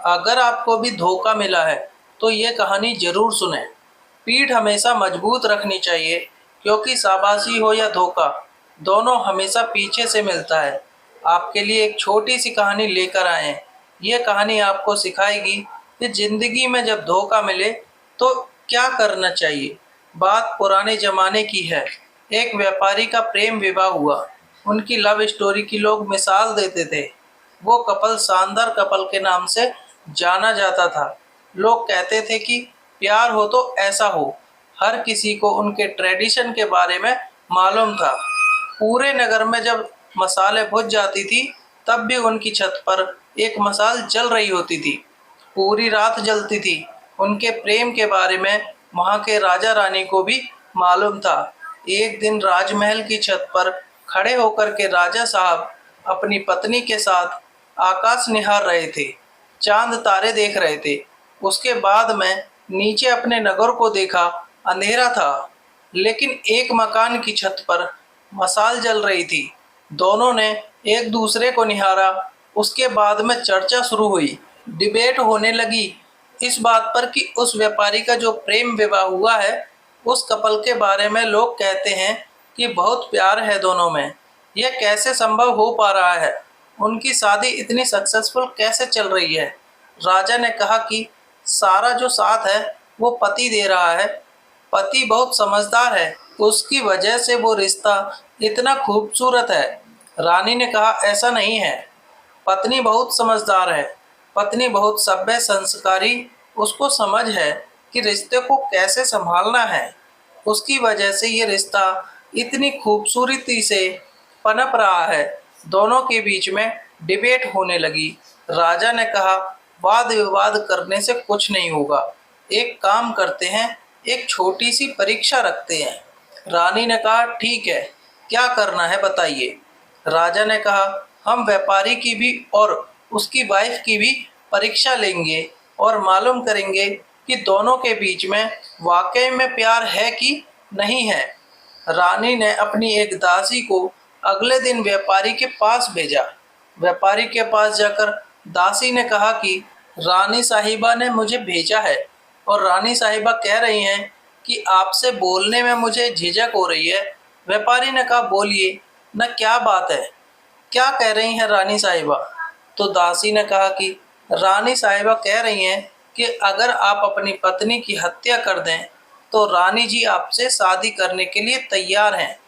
अगर आपको भी धोखा मिला है तो ये कहानी ज़रूर सुनें। पीठ हमेशा मजबूत रखनी चाहिए, क्योंकि शाबाशी हो या धोखा, दोनों हमेशा पीछे से मिलता है। आपके लिए एक छोटी सी कहानी लेकर आए हैं। ये कहानी आपको सिखाएगी कि ज़िंदगी में जब धोखा मिले तो क्या करना चाहिए। बात पुराने ज़माने की है। एक व्यापारी का प्रेम विवाह हुआ। उनकी लव स्टोरी की लोग मिसाल देते थे। वो कपल शानदार कपल के नाम से जाना जाता था। लोग कहते थे कि प्यार हो तो ऐसा हो। हर किसी को उनके ट्रेडिशन के बारे में मालूम था। पूरे नगर में जब मसाले बुझ जाती थी, तब भी उनकी छत पर एक मसाल जल रही होती थी। पूरी रात जलती थी। उनके प्रेम के बारे में वहाँ के राजा रानी को भी मालूम था। एक दिन राजमहल की छत पर खड़े होकर के राजा साहब अपनी पत्नी के साथ आकाश निहार रहे थे। चांद तारे देख रहे थे। उसके बाद मैं नीचे अपने नगर को देखा। अंधेरा था, लेकिन एक मकान की छत पर मसाल जल रही थी। दोनों ने एक दूसरे को निहारा। उसके बाद में चर्चा शुरू हुई। डिबेट होने लगी इस बात पर कि उस व्यापारी का जो प्रेम विवाह हुआ है, उस कपल के बारे में लोग कहते हैं कि बहुत प्यार है दोनों में। यह कैसे संभव हो पा रहा है? उनकी शादी इतनी सक्सेसफुल कैसे चल रही है? राजा ने कहा कि सारा जो साथ है वो पति दे रहा है। पति बहुत समझदार है, उसकी वजह से वो रिश्ता इतना खूबसूरत है। रानी ने कहा ऐसा नहीं है। पत्नी बहुत समझदार है। पत्नी बहुत सभ्य संस्कारी। उसको समझ है कि रिश्ते को कैसे संभालना है। उसकी वजह से ये रिश्ता इतनी खूबसूरती से पनप रहा है। दोनों के बीच में डिबेट होने लगी। राजा ने कहा वाद विवाद करने से कुछ नहीं होगा। एक काम करते हैं, एक छोटी सी परीक्षा रखते हैं। रानी ने कहा ठीक है, क्या करना है बताइए। राजा ने कहा हम व्यापारी की भी और उसकी वाइफ की भी परीक्षा लेंगे और मालूम करेंगे कि दोनों के बीच में वाकई में प्यार है कि नहीं है। रानी ने अपनी एक दासी को अगले दिन व्यापारी के पास भेजा। व्यापारी के पास जाकर दासी ने कहा कि रानी साहिबा ने मुझे भेजा है और रानी साहिबा कह रही हैं कि आपसे बोलने में मुझे झिझक हो रही है। व्यापारी ने कहा बोलिए न, क्या बात है, क्या कह रही हैं रानी साहिबा? तो दासी ने कहा कि रानी साहिबा कह रही हैं कि अगर आप अपनी पत्नी की हत्या कर दें तो रानी जी आपसे शादी करने के लिए तैयार हैं।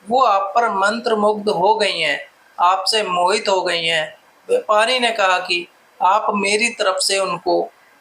वो आप पर मंत्र मुग्ध हो गई हैं, आपसे मोहित हो गई हैं। व्यापारी ने कहा कि आप मेरी तरफ से उनको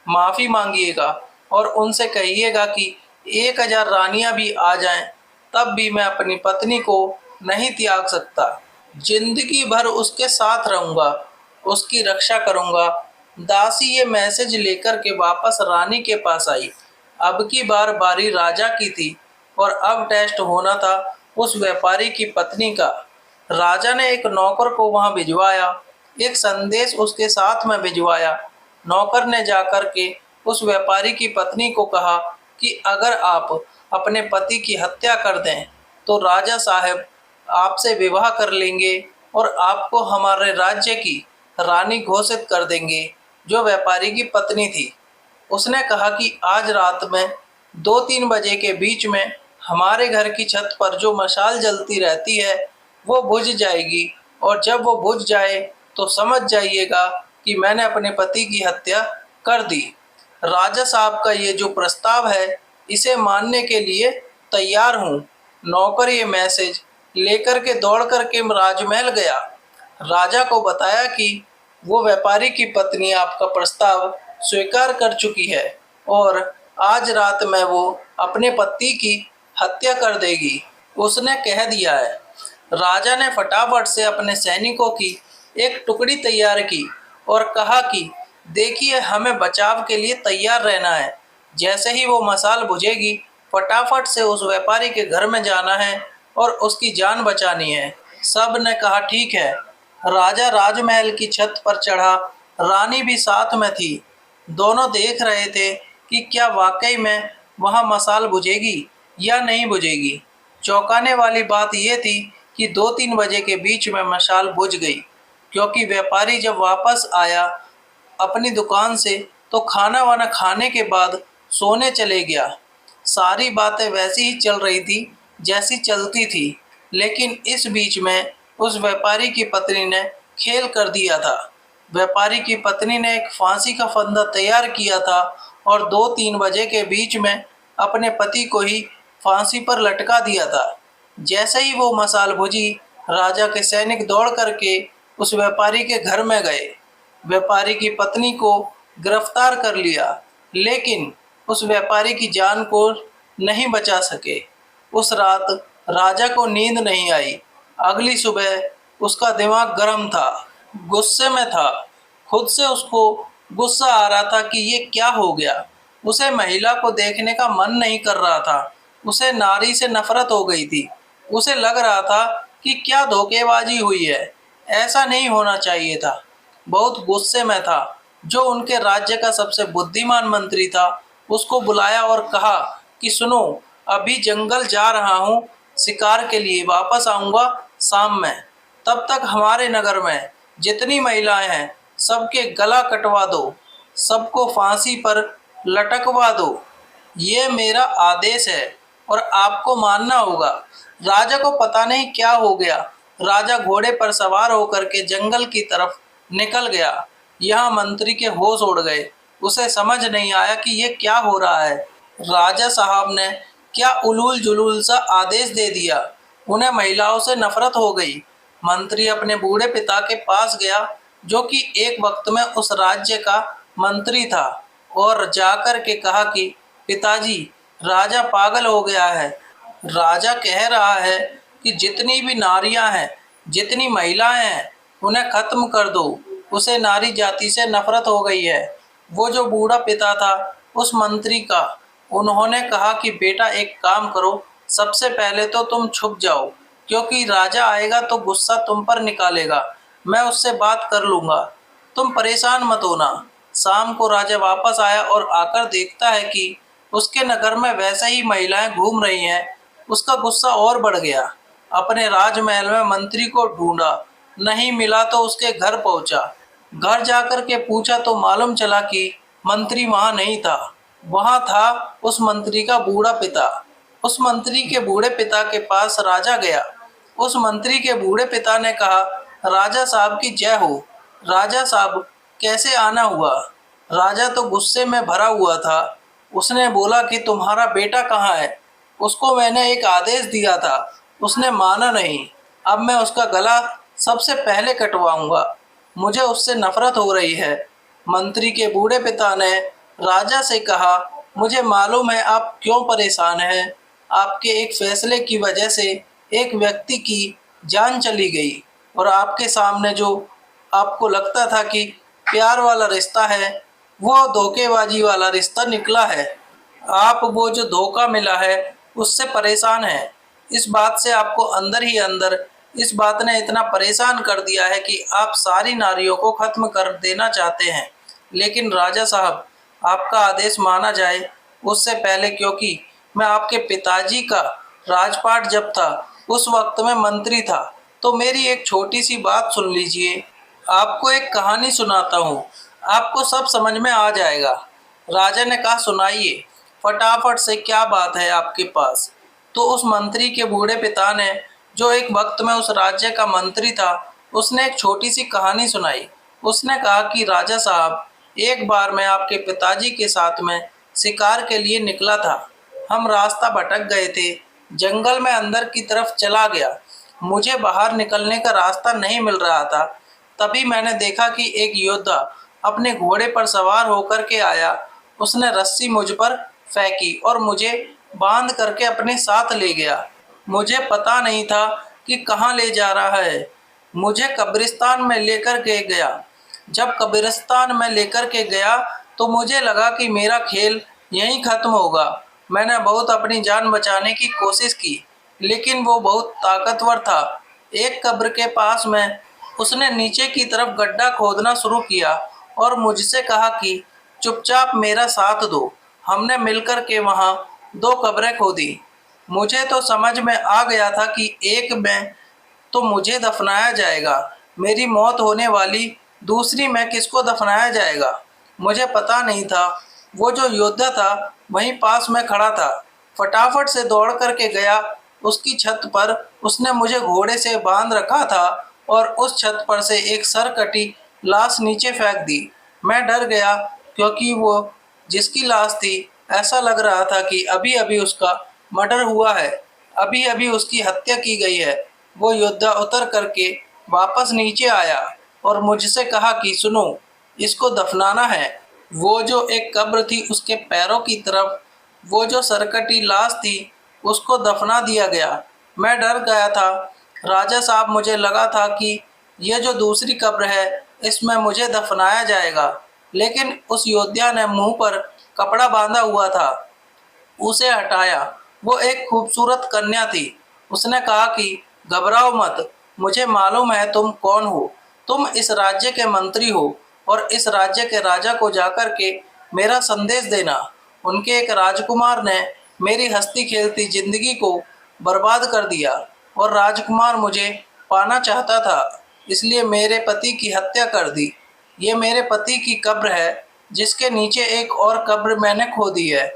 माफ़ी मांगिएगा और उनसे कहिएगा कि 1000 रानियां भी आ जाएं, तब भी मैं अपनी पत्नी को नहीं त्याग सकता। जिंदगी भर उसके साथ रहूंगा, उसकी रक्षा करूंगा। दासी ये मैसेज लेकर के वापस रानी के पास आई। अब की बार बारी राजा की थी और अब टेस्ट होना था उस व्यापारी की पत्नी का। राजा ने एक नौकर को वहां भिजवाया। एक संदेश उसके साथ में भिजवाया। नौकर ने जाकर के उस व्यापारी की पत्नी को कहा कि अगर आप अपने पति की हत्या कर दें तो राजा साहब आपसे विवाह कर लेंगे और आपको हमारे राज्य की रानी घोषित कर देंगे, जो व्यापारी की पत्नी थी। उसने कहा कि आज रात में 2-3 बजे के बीच में हमारे घर की छत पर जो मशाल जलती रहती है वो बुझ जाएगी, और जब वो बुझ जाए तो समझ जाइएगा कि मैंने अपने पति की हत्या कर दी। राजा साहब का ये जो प्रस्ताव है, इसे मानने के लिए तैयार हूँ। नौकर ये मैसेज लेकर के दौड़ कर के राजमहल गया। राजा को बताया कि वो व्यापारी की पत्नी आपका प्रस्ताव स्वीकार कर चुकी है और आज रात में वो अपने पति की हत्या कर देगी, उसने कह दिया है। राजा ने फटाफट से अपने सैनिकों की एक टुकड़ी तैयार की और कहा कि देखिए, हमें बचाव के लिए तैयार रहना है। जैसे ही वो मसाल बुझेगी, फटाफट से उस व्यापारी के घर में जाना है और उसकी जान बचानी है। सब ने कहा ठीक है। राजा राजमहल की छत पर चढ़ा। रानी भी साथ में थी। दोनों देख रहे थे कि क्या वाकई में वहाँ मसाल बुझेगी या नहीं बुझेगी। चौंकाने वाली बात यह थी कि 2-3 बजे के बीच में मशाल बुझ गई, क्योंकि व्यापारी जब वापस आया अपनी दुकान से तो खाना वाना खाने के बाद सोने चले गया। सारी बातें वैसी ही चल रही थी जैसी चलती थी, लेकिन इस बीच में उस व्यापारी की पत्नी ने खेल कर दिया था। व्यापारी की पत्नी ने एक फांसी का फंदा तैयार किया था और 2-3 बजे के बीच में अपने पति को ही फांसी पर लटका दिया था। जैसे ही वो मसाल बुझी, राजा के सैनिक दौड़ करके उस व्यापारी के घर में गए। व्यापारी की पत्नी को गिरफ्तार कर लिया, लेकिन उस व्यापारी की जान को नहीं बचा सके। उस रात राजा को नींद नहीं आई। अगली सुबह उसका दिमाग गर्म था, गुस्से में था। खुद से उसको गुस्सा आ रहा था कि ये क्या हो गया। उसे महिला को देखने का मन नहीं कर रहा था। उसे नारी से नफरत हो गई थी। उसे लग रहा था कि क्या धोखेबाजी हुई है, ऐसा नहीं होना चाहिए था। बहुत गुस्से में था। जो उनके राज्य का सबसे बुद्धिमान मंत्री था, उसको बुलाया और कहा कि सुनो, अभी जंगल जा रहा हूँ शिकार के लिए, वापस आऊँगा शाम में। तब तक हमारे नगर में जितनी महिलाएं हैं सबके गला कटवा दो, सबको फांसी पर लटकवा दो। ये मेरा आदेश है और आपको मानना होगा। राजा को पता नहीं क्या हो गया। राजा घोड़े पर सवार होकर के जंगल की तरफ निकल गया। यहाँ मंत्री के होश उड़ गए। उसे समझ नहीं आया कि ये क्या हो रहा है। राजा साहब ने क्या उलूल जुलूल सा आदेश दे दिया। उन्हें महिलाओं से नफरत हो गई। मंत्री अपने बूढ़े पिता के पास गया, जो कि एक वक्त में उस राज्य का मंत्री था, और जाकर के कहा कि पिताजी, राजा पागल हो गया है। राजा कह रहा है कि जितनी भी नारियां हैं, जितनी महिलाएं हैं, उन्हें खत्म कर दो। उसे नारी जाति से नफरत हो गई है। वो जो बूढ़ा पिता था उस मंत्री का, उन्होंने कहा कि बेटा एक काम करो, सबसे पहले तो तुम छुप जाओ, क्योंकि राजा आएगा तो गुस्सा तुम पर निकालेगा। मैं उससे बात कर लूँगा, तुम परेशान मत होना। शाम को राजा वापस आया और आकर देखता है कि उसके नगर में वैसे ही महिलाएं घूम रही हैं। उसका गुस्सा और बढ़ गया। अपने राजमहल में मंत्री को ढूंढा, नहीं मिला तो उसके घर पहुंचा। घर जाकर के पूछा तो मालूम चला कि मंत्री वहां नहीं था। वहां था उस मंत्री का बूढ़ा पिता। उस मंत्री के बूढ़े पिता के पास राजा गया। उस मंत्री के बूढ़े पिता ने कहा, राजा साहब की जय हो। राजा साहब, कैसे आना हुआ? राजा तो गुस्से में भरा हुआ था। उसने बोला कि तुम्हारा बेटा कहाँ है? उसको मैंने एक आदेश दिया था, उसने माना नहीं। अब मैं उसका गला सबसे पहले कटवाऊंगा। मुझे उससे नफरत हो रही है। मंत्री के बूढ़े पिता ने राजा से कहा, मुझे मालूम है आप क्यों परेशान हैं। आपके एक फैसले की वजह से एक व्यक्ति की जान चली गई, और आपके सामने जो आपको लगता था कि प्यार वाला रिश्ता है, वो धोखेबाजी वाला रिश्ता निकला है। आप वो जो धोखा मिला है उससे परेशान हैं। इस बात से आपको अंदर ही अंदर इस बात ने इतना परेशान कर दिया है कि आप सारी नारियों को खत्म कर देना चाहते हैं। लेकिन राजा साहब, आपका आदेश माना जाए उससे पहले, क्योंकि मैं आपके पिताजी का राजपाट जब था उस वक्त में मंत्री था, तो मेरी एक छोटी सी बात सुन लीजिए। आपको एक कहानी सुनाता हूँ, आपको सब समझ में आ जाएगा। राजा ने कहा, सुनाइए फटाफट से, क्या बात है आपके पास? तो उस मंत्री के बूढ़े पिता ने, जो एक वक्त में उस राज्य का मंत्री था, उसने एक छोटी सी कहानी सुनाई। उसने कहा कि राजा साहब, एक बार मैं आपके पिताजी के साथ में शिकार के लिए निकला था। हम रास्ता भटक गए थे। जंगल में अंदर की तरफ चला गया। मुझे बाहर निकलने का रास्ता नहीं मिल रहा था। तभी मैंने देखा कि एक योद्धा अपने घोड़े पर सवार होकर के आया। उसने रस्सी मुझ पर फेंकी और मुझे बांध करके अपने साथ ले गया। मुझे पता नहीं था कि कहाँ ले जा रहा है। मुझे कब्रिस्तान में लेकर के गया। जब कब्रिस्तान में लेकर के गया तो मुझे लगा कि मेरा खेल यहीं ख़त्म होगा। मैंने बहुत अपनी जान बचाने की कोशिश की, लेकिन वो बहुत ताकतवर था। एक कब्र के पास में उसने नीचे की तरफ गड्ढा खोदना शुरू किया और मुझसे कहा कि चुपचाप मेरा साथ दो। हमने मिलकर के वहाँ 2 कब्रें खोदी। मुझे तो समझ में आ गया था कि एक में तो मुझे दफनाया जाएगा, मेरी मौत होने वाली दूसरी में किसको दफनाया जाएगा। मुझे पता नहीं था वो जो योद्धा था वहीं पास में खड़ा था। फटाफट से दौड़ करके गया उसकी छत पर। उसने मुझे घोड़े से बांध रखा था और उस छत पर से एक सरकटी लाश नीचे फेंक दी। मैं डर गया क्योंकि वो जिसकी लाश थी ऐसा लग रहा था कि अभी अभी उसका मर्डर हुआ है, अभी अभी उसकी हत्या की गई है। वो योद्धा उतर करके वापस नीचे आया और मुझसे कहा कि सुनो, इसको दफनाना है। वो जो एक कब्र थी उसके पैरों की तरफ वो जो सरकटी लाश थी उसको दफना दिया गया। मैं डर गया था राजा साहब, मुझे लगा था कि ये जो दूसरी कब्र है इसमें मुझे दफनाया जाएगा, लेकिन उस योद्धा ने मुंह पर कपड़ा बांधा हुआ था, उसे हटाया। वो एक खूबसूरत कन्या थी। उसने कहा कि घबराओ मत, मुझे मालूम है तुम कौन हो। तुम इस राज्य के मंत्री हो और इस राज्य के राजा को जाकर के मेरा संदेश देना। उनके एक राजकुमार ने मेरी हंसती खेलती जिंदगी को बर्बाद कर दिया और राजकुमार मुझे पाना चाहता था, इसलिए मेरे पति की हत्या कर दी। ये मेरे पति की कब्र है जिसके नीचे एक और कब्र मैंने खोदी है,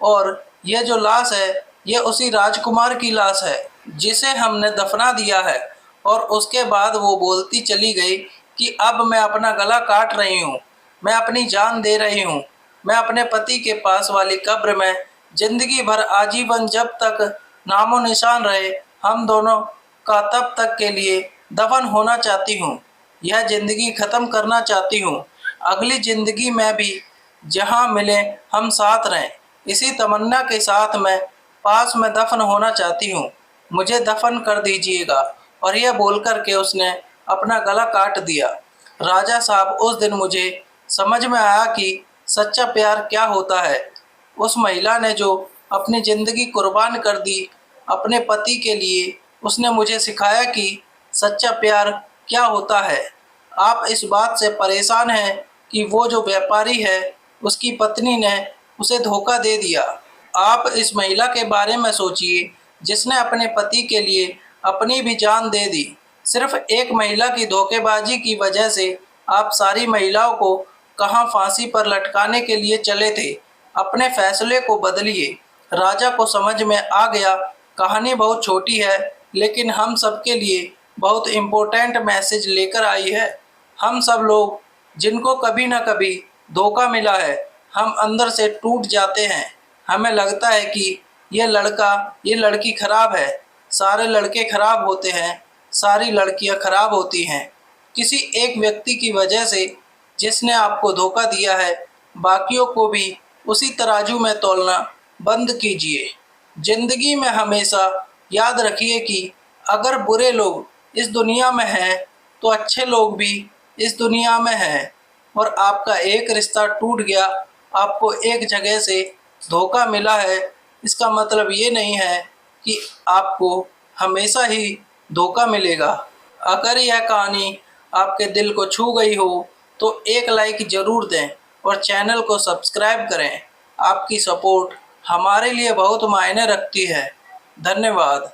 और ये जो लाश है ये उसी राजकुमार की लाश है जिसे हमने दफना दिया है। और उसके बाद वो बोलती चली गई कि अब मैं अपना गला काट रही हूँ, मैं अपनी जान दे रही हूँ। मैं अपने पति के पास वाली कब्र में जिंदगी भर आजीवन जब तक नामो निशान रहे हम दोनों का तब तक के लिए दफन होना चाहती हूँ। यह जिंदगी ख़त्म करना चाहती हूँ। अगली ज़िंदगी में भी जहाँ मिले हम साथ रहें, इसी तमन्ना के साथ मैं पास में दफन होना चाहती हूँ। मुझे दफन कर दीजिएगा। और यह बोलकर के उसने अपना गला काट दिया। राजा साहब, उस दिन मुझे समझ में आया कि सच्चा प्यार क्या होता है। उस महिला ने जो अपनी ज़िंदगी कुर्बान कर दी अपने पति के लिए, उसने मुझे सिखाया कि सच्चा प्यार क्या होता है। आप इस बात से परेशान हैं कि वो जो व्यापारी है उसकी पत्नी ने उसे धोखा दे दिया। आप इस महिला के बारे में सोचिए जिसने अपने पति के लिए अपनी भी जान दे दी। सिर्फ एक महिला की धोखेबाजी की वजह से आप सारी महिलाओं को कहाँ फांसी पर लटकाने के लिए चले थे। अपने फैसले को बदलिए। राजा को समझ में आ गया कहानी बहुत छोटी है लेकिन हम सब के लिए बहुत इम्पोर्टेंट मैसेज लेकर आई है। हम सब लोग जिनको कभी ना कभी धोखा मिला है, हम अंदर से टूट जाते हैं। हमें लगता है कि ये लड़का ये लड़की खराब है, सारे लड़के खराब होते हैं, सारी लड़कियां खराब होती हैं। किसी एक व्यक्ति की वजह से जिसने आपको धोखा दिया है, बाकियों को भी उसी तराजू में तौलना बंद कीजिए। जिंदगी में हमेशा याद रखिए कि अगर बुरे लोग इस दुनिया में हैं तो अच्छे लोग भी इस दुनिया में हैं। और आपका एक रिश्ता टूट गया, आपको एक जगह से धोखा मिला है, इसका मतलब ये नहीं है कि आपको हमेशा ही धोखा मिलेगा। अगर यह कहानी आपके दिल को छू गई हो तो एक लाइक ज़रूर दें और चैनल को सब्सक्राइब करें। आपकी सपोर्ट हमारे लिए बहुत मायने रखती है। धन्यवाद।